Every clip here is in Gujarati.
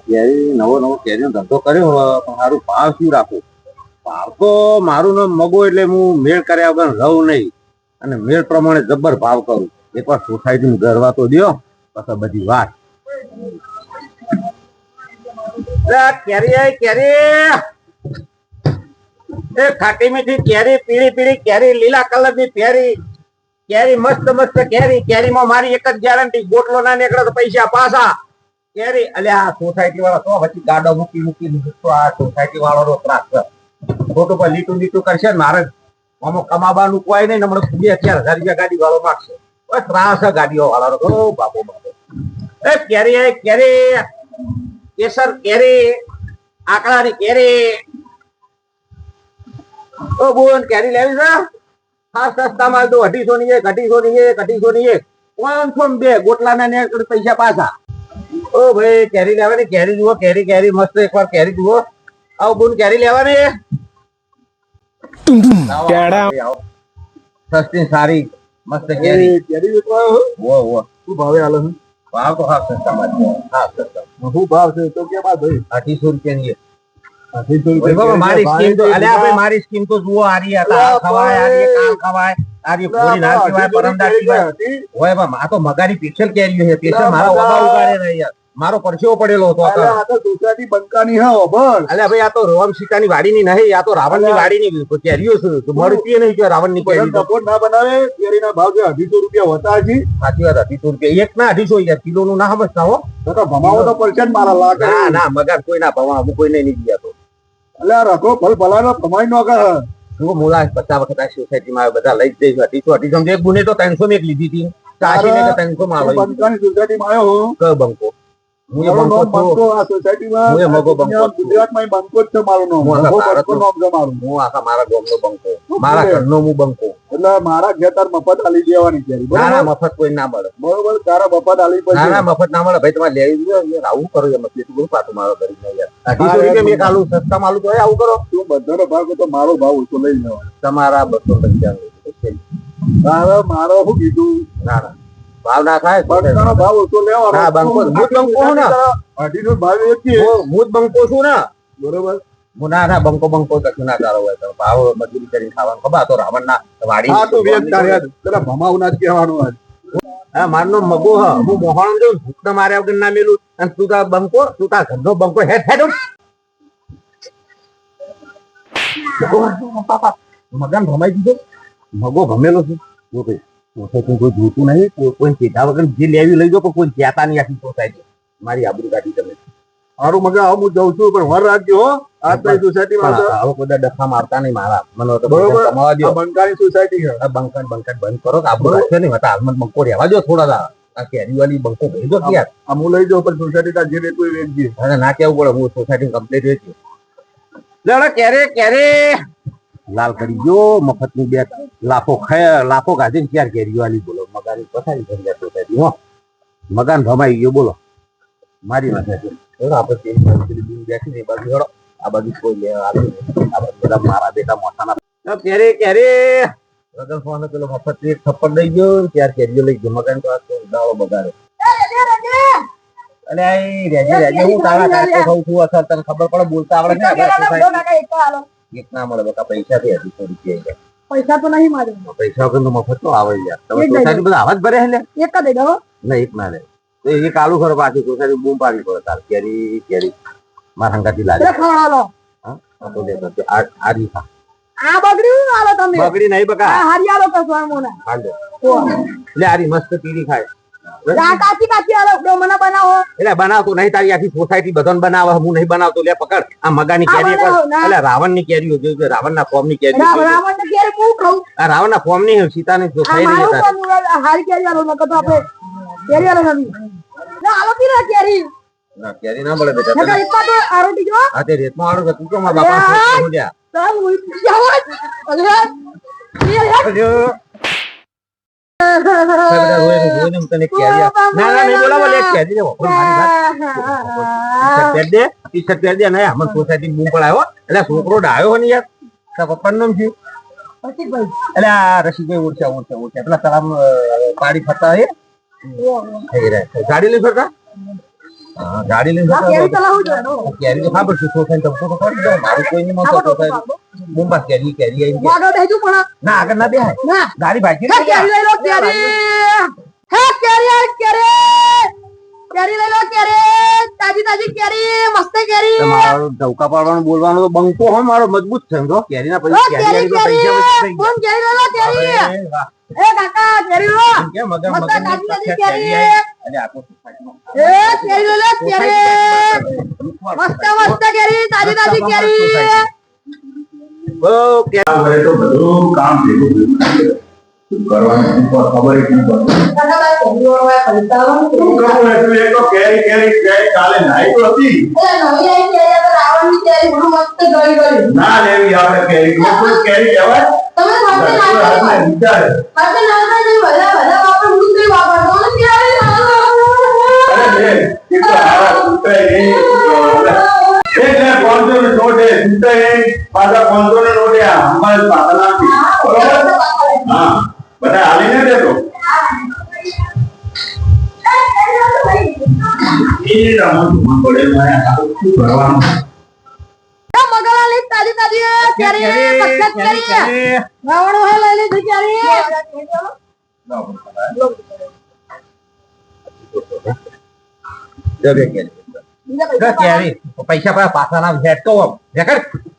કેરી નવો નવો કેરીનો ધંધો કર્યો પણ સારું ભાવ શું રાખું? ભાવ તો મારું નામ મગો એટલે હું મેળ કર્યા વગર રહું નહીં અને મેળ પ્રમાણે જબ્બર ભાવ કરું. એકવાર સોસાયટી ગરવા તો દો પછી બધી વાત. કેરી કેરી એ ખાટી મીઠી કેરી, પીળી પીળી કેરી, લીલા કલર ની કેરી, કેરી મસ્ત મસ્ત કેરી. કેરીમાં મારી એક જ ગેરંટી, ગોટલો ના નીકળે તો પૈસા પાછા. કેરી અલ્યા સોસાયટી વાળા તો વચ્ચે ગાડો મૂકી મૂકી તો આ સોસાયટી વાળો નો ત્રાસ છે. ખોટું પર લીટું લીટું કરશે ને મારે આમાં કમાવાનું કોઈ નહીં. હમણાં 2,000 રૂપિયા ગાડી વાળો માગશે. ત્રાસ છે ગાડીઓ વાળાનો. ઓ બાપો બાપો. એ કેરી કેરી, કેસર કેરી, આકડાની કેરી. ઓ બોન કેરી લેવી છે? હા સસ્તામાં તો 250 ની એક, 250 ની એક, 250 ની એક, 502 ગોટલા ના પૈસા પાછા. ઓ ભાઈ કેરી લેવાની, કેરી જુઓ, કેરી કેરી મસ્ત. એકવાર કેરી જુઓ. આવો બોન કેરી લેવાની. સસ્તી સારી મસ્ત કેરી. કેરી શું ભાવે હાલે છે? ભાવ તો હા સસ્તામાં છે. હા સસ્તા. શું ભાવ છે તો કે ભાઈ? 250 રૂપિયા ની મારી સ્કીમ તો અલ્યા ભાઈ મારી સ્કીમ તો જુઓ. આરી હતા ખવાય, આરી કાલ ખવાય, આરી પૂરી ના ખવાય, પરમદાર ખવાય. ઓય બા આ તો મગારી પિક્ચર કેરી છે. પિક્ચર મારા ઓબા ઉગાડે રહી યાર. મારો પરસેવો પડેલો હતો. આ તો સોસાયટી બંકાની હે ઓબર. અલ્યા ભાઈ આ તો રોમ સીતાની વાડીની નહીં, આ તો રાવણની વાડીની કેરીઓ છે. મળતી નહીં કે રાવણની કેરી સપોર્ટ ના બનાવે. કેરીના ભાવ જે 250 રૂપિયા હોતા છે. સાચી વાત, 250 રૂપિયા એક ના 250 યાર. કિલો નું ના સમજતા હો. તો ભમાવો તો પડશે ને મારા લાખ. ના ના મગાર કોઈ ના ભમાવો, હું કોઈ નહીં ગયા તો. અલ્યા રાખો ભલ ભલાનો કમાઈ નો કર. શું મોલા 50 વખત આ સોસાયટીમાં બધા લઈ જ જઈશ. 250 એક ગુને તો 300 માં એક લીધી હતી. 300 માં આવે. બંકાની સોસાયટીમાં આવ્યો હું. ક બંકો હું એ બંકો આ સોસાયટીમાં હું એ મગો બંકો ગુજરાતમાં બંકો જ છે મારું નામ. મગો બંકો નામ છે મારું. હું આખા મારા ગામનો બંકો, મારા ઘરનો હું બંકો. એટલે મારા ખેતર મફત આલી દેવાની કેરી. ના ના મફત કોઈ ના મળે. બરોબર તારા મફત આલી પછી. ના ના મફત ના મળે ભાઈ. તમારે લેવી જોઈએ આવું કરો એમ એટલું પાછું મારો કરી યાર. 250 રૂપિયા મેં આલુ સસ્તા માલું તો આવું કરો. તું બધાનો ભાવ તો મારો ભાવ ઓછો લઈ લેવાનો. તમારા 295 તારા મારો શું કીધું? ના ના ભાવ ના થાય. બંકાનો ભાવ ઓછો લેવાનો. હા બંકો હું બંકો છું ને. 250 ભાવ વેચી હું બંકો છું ને. બરોબર. ના ના બંકો બંકો કશું ના ચાલો હોય તો ભાવ મજૂરી કરીને ખાવાનું ખબર. તો રાવણ ના વાડી હા તો વેચ તારે પેલા ભમાવ ના જ કહેવાનું. હા મારનો મગો હ હું મોહણ દઉં ભૂખને માર્યા વગર ના મેલું. અને તું તાર બંકો, તું તાર ઘરનો બંકો હેડ હેડ મગન ભમાઈ દીધો. મગો ભમેલો છે. કોઈ જોતું નહીં. કોઈ ચેતા વગર જે લેવી લઈ જાઓ પણ કોઈ ચેતા નહીં. આખી સોસાયટી મારી આબરૂ કાઢી તમે. મારું મગા હું જઉં છું પણ વર રાખજો હો. આ સોસાયટીમાં હવે કોઈ ડખા મારતા નહીં મારા. મને તો કમાવા દો. બંકાની સોસાયટી છે. બંકન બંકન બંધ કરો. આબરૂ રાખશે નહીં. હાલમાં બંકો રહેવા દો થોડા. આ કેરી વાળી બંકો ભરી દો યાર. હું લઈ જાઉં પણ સોસાયટી જે રેતું એ વેચજે. અરે ના કેવું પડે. હું સોસાયટી કમ્પ્લીટ વેચી. કેરે કેરે લાલ કરી ગયો. મફત ની 2 લાફો ખાય લાફો ગાધી ચાર કેરી વાળી બોલો. મગાની પથારી કરી જાય સોસાયટી હો. મકાન ભમાઈ ગયો બોલો. મારી નાખે આપણે બેસી ને બાજુ હેડો. આ બાજુ કોઈ લેવા આવે આ બાજુ બધા મારા બેટા મોસાના કેરે કેરે રગલ ફોન પેલો મફત એક થપ્પડ લઈ ગયો. ચાર કેરીઓ લઈ ગયો. મકાન તો દાવો બગાડે. અલે રેજે રેજે હું તારા કાકે ખાઉં છું. અસર તને ખબર પડે બોલતા આવડે ને. એક ના મળે બકા પૈસા થી 250 રૂપિયા. પૈસા તો નહીં મારે. પૈસા વગર તો મફત તો આવે યાર. તમે સોસાયટી બધા આવાજ ભરે હે એક જ દે દો. ના એક ના લે તો એક આલુ ખરો પાછી સોસાયટી બૂમ પાડી પડે. તાર કેરી કેરી મારા હંગાથી લાગે ખાવાનો. હા તો લે તો આ રીખા આ બગડી આલો તમે. બગડી નહીં બકા આ હારી આલો તો મોના હાલો લે આરી મસ્ત પીડી ખાય. કાચી કાચી આલો મને બનાવો. એટલે બનાવતો નહીં. તારી આખી સોસાયટી બધાને બનાવે. હું નહીં બનાવતો. લે પકડ આ મગાની કેરી. એટલે રાવણ ની કેરીઓ જોઈ. રાવણ ના ફોર્મ ની કેરી. રાવણ ની કેરી હું ખાઉં. આ રાવણ ના ફોર્મ ની સીતા ની જો ખાઈ નહીં. હારી કેરી આલો નકર તો આપણે કેરી આલો નવી ના આલો પીરા કેરી. ના કેરી ના મળે બેટા. નકર ઇપા તો આરોટી જો. આ તે રેતમાં આડો કે તું તો મારા બાપા હો જા. ચાલ હું જાવ. અલે છોકરો ડાયો ને યાર પપ્પા નામ થયું એટલે આ રસીદભાઈ ઓછા પેલા તળાવ પાડી ફરતા એ ગાડી લઈ ફરતા ગાડી લઈ કેરી તો ખબર છે સોસાયટી તો કરી દો મારું કોઈ નહીં મળતો સોસાયટી મુંબઈ કેરી ના આગળ ના બેહાય ગાડી ભાગી કેરી લઈ લો કેરી તાજી તાજી કેરી મસ્ત કેરી મારો ધવકા પાડવાનું બોલવાનું તો બંકો હોય મારો મજબૂત છે તો કેરીના પૈસા કેરી કોણ કેરી લઈ લો કેરી એ કાકા કેરી લો કે મગર તાજી તાજી કેરી અરે આખો એ કેરી લઈ લો કેરી મસ્ત મસ્ત કેરી તાજી તાજી કેરી ઓ હવે તો બધું કામ ભેગું કરવાનું ખબર જ નહીં પડતી કાલે નાઈ તો હતી ના લેવી આપણે કેરી કેરી કહેવાય પાછા 500 નો નોટ અમારે પાછા હા બધા હાલી ને દેતો મગરાલી તાજી તાજી કેરી પક્કત કેરી રાવણો હે લઈ લીધી કેરી કેરી પૈસા પાછા ના હેડતો રેકડ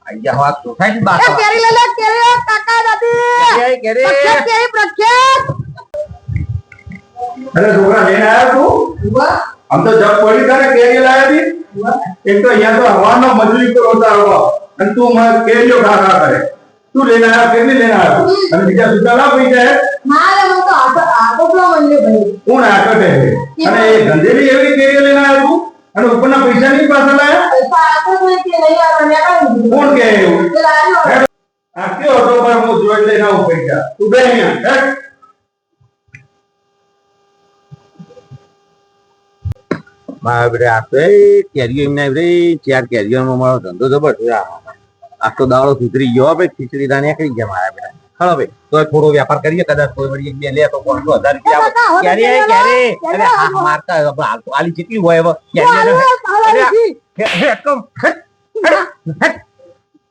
આયા વાત સોસાયટી બાત કેરી લઈ લે કેરી કાકા દાદી કેરી કેરી પ્રખ્યાત અરે છોકરા લઈને આવ્યો તું આમ તો જગ પડી તારે કેરી લાવી એક તો અહીંયા તો હવાનો મજૂરી પર હોતા રહો અને તું મને કેરીઓ ખા કરે તું લઈને આવ્યો કેરી લઈને આવ્યો અને બીજા સુધા લાવ પૈસા મારે મન તો આટોપલો મંડ્યો ભાઈ કોણ આકટ હે અને એ ગંધેલી એવી કેરીઓ લઈને આવ્યો તું અને ઉપરના પૈસા નહીં પાછા લાયા પૈસા આતો નહીં કે લઈ આવ્યા કોણ કે એવું લાવ્યો આ કયો હતો પર હું જોઈ લઈને આવું પૈસા તું બે અહીંયા હેડ મારા બેટા આ તો કેરીઓ એમને ચાર કેરીઓનો મારો ધંધો જબરજસ્ત આ તો દાડો સુધરી ગયો ભાઈ ખીચડી દાને નીકળી ગયા મારા બેટા ખરો ભાઈ તો થોડો વ્યાપાર કરીએ કદાચ કોઈ વળી બે લે તો 500,000 રૂપિયા કેરી અરે હા મારતા આલી જેટલી હોય હવે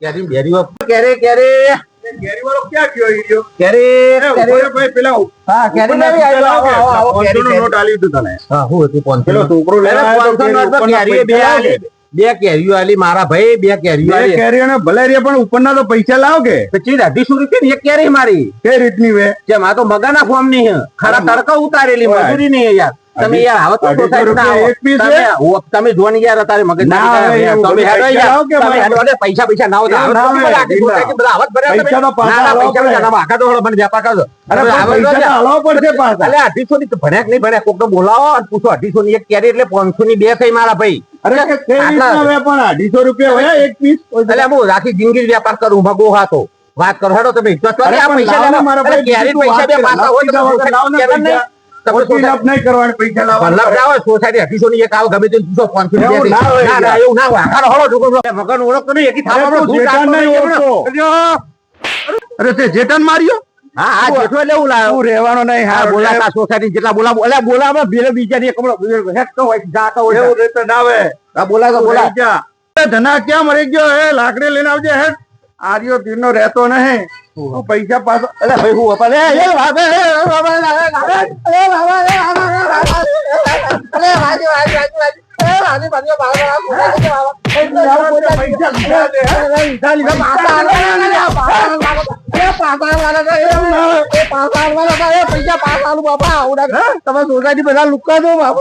કેરી બેરી કેરી કેરી કેરી વાળો ક્યાં ગયો ઈયો કેરી ભાઈ પેલા હા કેરી લેવી આવો કેરી નોટ આલી દીધું તને હા હું હતું 500 પેલો છોકરો લઈને આવ્યો તો કેરીઓ બે આલી બે કેરીઓ આલી મારા ભાઈ બે કેરીઓ આલી કેરીઓને ભલે રે પણ ઉપરના તો પૈસા લાવ કે 250 રૂપિયા એક કેરી મારી કઈ રીતની વે જેમ આ તો મગાના ફોર્મ ની ખરા તડકા ઉતારેલી મજૂરી નહીં યાર તમે યાર હવે તો તમે જોવાની યાર તારે મગજ તમે પૈસા પૈસા ના હોતા ભણ્યા નહીં ભણ્યા કોક બોલાવો અને પૂછો 250 ની એક કેરી એટલે 500 ની બે થઈ મારા ભાઈ પણ 250 રૂપિયા હોય એક પીસ એટલે હું રાખી જિંદગી વેપાર કરું ભગો હાથો વાત કરો હેડો તમે પૈસા નહીં કરવાના પૈસા લાવવા સોસાયટી 250 ની એક આવો ગમે તે પૂછો 500 એવું ના હોય મગન ઓળખતો નહીં અરે તે જેટન માર્યો હા હા જેઠો એટલે હું લાવ્યો રહેવાનો નહીં હા બોલાતા સોસાયટી જેટલા બોલાવો બીજા ની હેઠતો હોય જાતો હોય એવું રીતે ના આવે હા બોલા ધના ક્યાં મરી ગયો હે લાકડી લઈને આવજે હે આર્યો તીરનો રહેતો નહીં પૈસા પાછો અલે ભાઈ હું અપલે સોસાયટી બધા લુકા દો બાપુ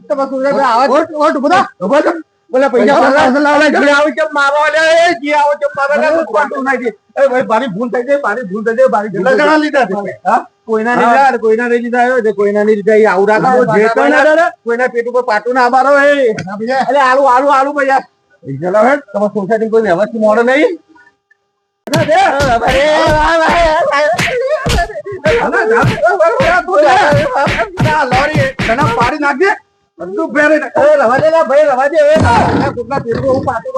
તમે સોસાયટી બધા બોલે પૈસા આવે છે મારવા લે જે આવે છે મારવા એ ભાઈ મારી ભૂલ થઈ જાય મારી ઘણા લીધા હા કોઈના નહીં લીધા કોઈના નહીં લીધા આવ્યો છે કોઈના નહીં લીધા આવડા કોઈના પેટ ઉપર પાટું ના આબારો હે એટલે આલુ પૈસા પૈસા લાવે તમારે સોસાયટી કોઈ વ્યવસ્થિત મોડો નહીં પાડી નાખજે બધું ફેરે રવા દે ભાઈ રવા દે કોકના પેટ ઉપર પાટું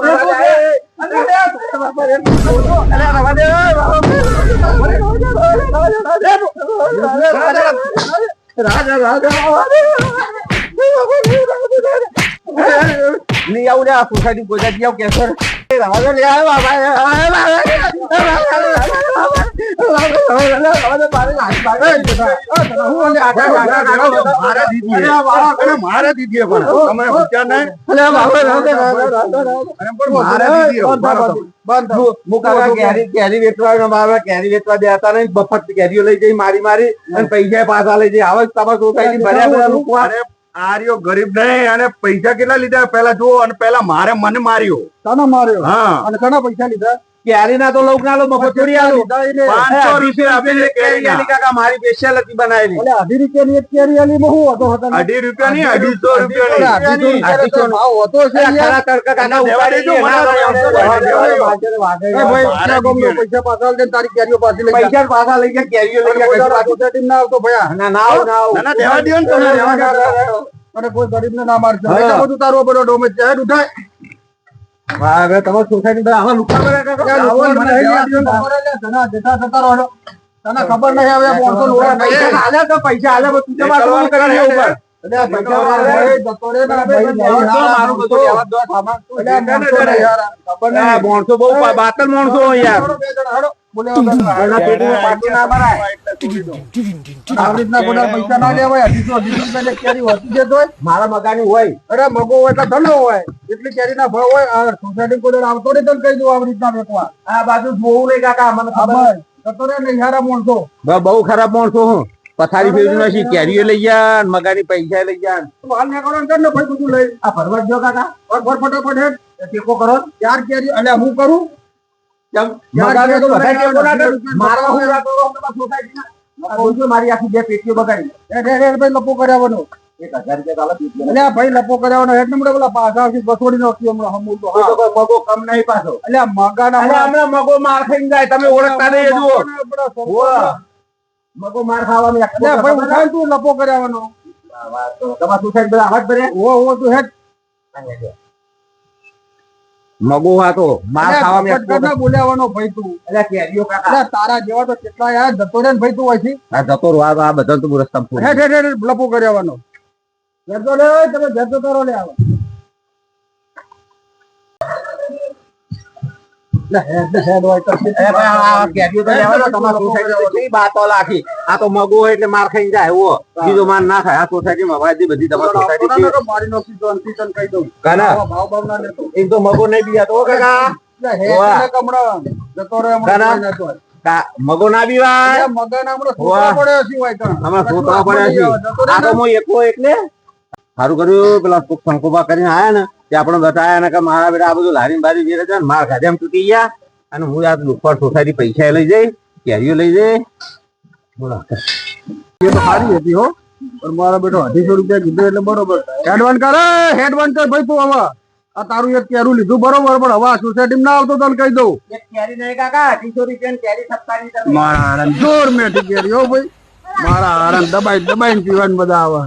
નહીં આવું લે સોસાયટી ગોજાજી આવું કેસર રાજા લે મારા દીદી પણ તમે વિચાર નહીં કેરી વેચવા દેતા નહીં બફત કેરીઓ લઈ જઈ મારી અને પૈસા પાછા લઈ જઈ આવે તમારા સોસાયટી ભર્યા લોકો આર્યો ગરીબ નહીં અને પૈસા કેટલા લીધા પેલા જુઓ અને પેલા મને માર્યો તને માર્યો હા અને ઘણા પૈસા લીધા કેરી ના તો લોક ના લો મફત ચોરી આલો 500 રૂપિયા આપીને કેરી ના કાકા મારી સ્પેશિયલ હતી બનાવેલી એટલે 2.5 રૂપિયાની એક કેરી આલી બહુ હતો હતો 2.5 રૂપિયા ની 250 રૂપિયા ભાવ હતો છે ખરા તડકા કાકા દેવા દેજો, પૈસા પાછા દે તારી કેરીઓ પાછી લઈ પૈસા પાછા લઈ ગયા કેરીઓ લઈ ગયા સોસાયટી ના આવતો ભયા ના ના ના દેવા દો ને તમે અને કોઈ ગરીબ ને ના મારશે બધું તારો બધો ડોમેજ છે ઉઠાય હવે તમારી સોસાયટી આમાં લુકા કર્યા કાકા તને ખબર નહીં હવે પૈસા હાલે તું તમારું કરી ઉપર માણસો બહુ બાતલ માણસો યાર પૈસા ના લેવાય 250 કેરી હોતી જતો હોય મારા મકાની હોય અરે મગો હોય તો ધંધો હોય એટલી કેરી ના ભાવ હોય સોસાયટી કોઈ આવતો નહીં તને કહી દઉં આવી રીતના વેચવા આ બાજુ જોવું નહીં કાકા મને ખબર જતો રે નહીં હારા માણસો બહુ ખરાબ માણસો હું પથારી ફેરવી નથી કેરીઓ લઈ ગયા મગાની પૈસા લઈ ગયા હાલ નીકળો ને ભાઈ બધું લઈ આ ફરવા જો કાકા ફટાફટ હેડ ટેકો કરો 4 કેરી અને હું કરું મારી આખી 2 પેટીઓ બગાડી લપો કર્યાવાનો 1000 રૂપિયા ભાઈ લપો કર્યાવાનો હેડ નંબર પેલા પાછા બસોડી નો હમણાં હમું તો મગો કમ નહીં પાછો એટલે મગાના હમણાં મગો માર ખાઈને જાય તમે ઓળખતા નહીં જુઓ મગો માર ખાવાની ભાઈ ઉઠાય તું લપો કર્યાવાનો તમારા સુસાઈડ બધા આવાજ ભરે ઓ તું હેડ મગો હતો માર ખાવામાં બોલાવાનો ભાઈ તું એટલે કેરીઓ કાકા તારા જેવા તો કેટલા યાર જતો રે ને ભાઈ તું હોય આ જતો રહો આ બધા તો રસ્તા હેડ હેડ હેડ લપો કર્યાવાનો જતો લે તમે જતો કરો લે આવો આ તો મગો હોય એટલે માર ખાઈ જાય એવો બીજો માર ના ખાય આ સોસાયટી માં વાજી બધી તમારી સોસાયટી મારી નો સીધો અંતિતન કહી દઉં ભાવ ભાવ ના લેતો એમ તો મગો નહીં બીજાતો કાકા જતો રે મગો ના બીવાય મગન હમણાં પડે સિવાય હમણાં સોતવા પડ્યા છે આ તો હું એકલો એટલે સારું કર્યું પેલા શંકુબા કરીને આયા ને તે આપણે બતાયા ને કે મારા બેટા આ બધું લારી બારી જે છે માર ખાધે એમ તૂટી ગયા અને હું આ લુકવાડ સોસાયટી પૈસા લઈ જઈ કેરીઓ લઈ જઈ બોલો એ તો સારી હતી હો પણ મારા બેટો 250 રૂપિયા કીધું એટલે બરોબર હેડવાન કરે હેડવાન કર ભાઈ તું હવે આ તારું એક કેરું લીધું બરોબર પણ હવે સોસાયટી ના આવતો તને કહી દઉં એક કેરી નહીં કાકા 250 રૂપિયા કેરી સપ્તાહની મારા આનંદ જોર મેઠી કેરી હો ભાઈ મારા આનંદ દબાઈ દબાઈને પીવાનું બધા આવે